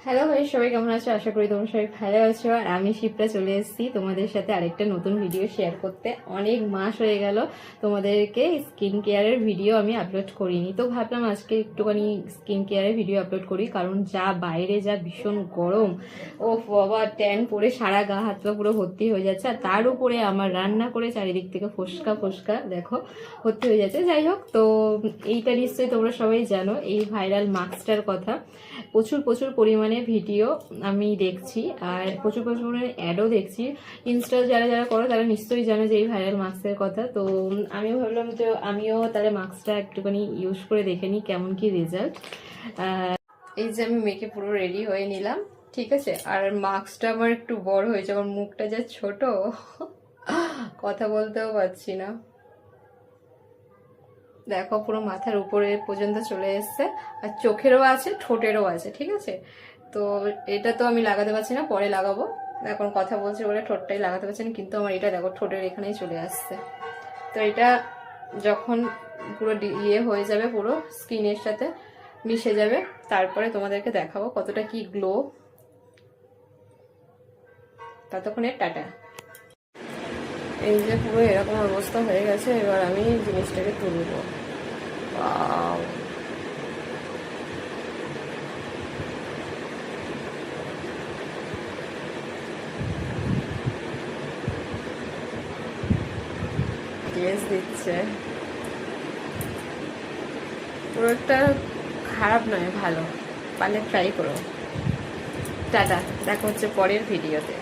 Hello ভাই, সবাই কেমন আছো? আশা করি তোমরা সবাই ভালো আছো। আর আমি শিপ্রা চলে এসেছি তোমাদের সাথে আরেকটা নতুন ভিডিও শেয়ার করতে। অনেক মাস হয়ে গেল তোমাদেরকে স্কিন কেয়ারের ভিডিও আমি আপলোড করিনি, তো ভাবলাম আজকে একটুখানি স্কিন কেয়ারের ভিডিও আপলোড করি। কারণ যা বাইরে যা ভীষণ গরম, ও বাবা, ট্যান পরে সারা গা হাত পা পুরো ভর্তি হয়ে যাচ্ছে। আর তার উপরে আমার রান্না করে চারিদিক থেকে ফোসকা ফোসকা দেখো ভর্তি হয়ে যাচ্ছে। যাই হোক, তো এইটা নিশ্চয়ই তোমরা সবাই জানো, এই ভাইরাল মাস্কটার কথা। প্রচুর প্রচুর পরিমাণে ভিডিও আমি দেখছি, আর প্রচুর প্রচুর পরিমাণে অ্যাডও দেখছি। ইনস্টা যারা যারা করো তারা নিশ্চয়ই জানো যে এই ভাইরাল মাস্কের কথা। তো আমিও ভাবলাম যে আমিও তাহলে মাস্কটা একটুখানি ইউজ করে দেখে নিই কেমন কি রেজাল্ট। এই যে আমি মেখে পুরো রেডি হয়ে নিলাম, ঠিক আছে। আর মাস্কটা আমার একটু বড় হয়েছে, আমার মুখটা যা ছোট কথা বলতেও পারছি না। দেখো পুরো মাথার উপরে পর্যন্ত চলে এসছে, আর চোখেরও আছে, ঠোঁটেরও আছে, ঠিক আছে। তো এটা তো আমি লাগাতে পারছি না, পরে লাগাবো। এখন কথা বলছি বলে ঠোঁটটাই লাগাতে পারছি না, কিন্তু আমার এটা দেখো ঠোঁটের এখানেই চলে আসছে। তো এটা যখন পুরো ইয়ে হয়ে যাবে, পুরো স্কিনের সাথে মিশে যাবে, তারপরে তোমাদেরকে দেখাবো কতটা কি গ্লো। ততক্ষণে টাটা। এই যে পুরো এরকম অবস্থা হয়ে গেছে, এবার আমি জিনিসটাকে তুলবো। ওয়াও, গ্লেজ দিচ্ছে, পুরোটা খারাপ নয়, ভালো। পারলে ট্রাই করো। টাটা, দেখা হচ্ছে পরের ভিডিওতে।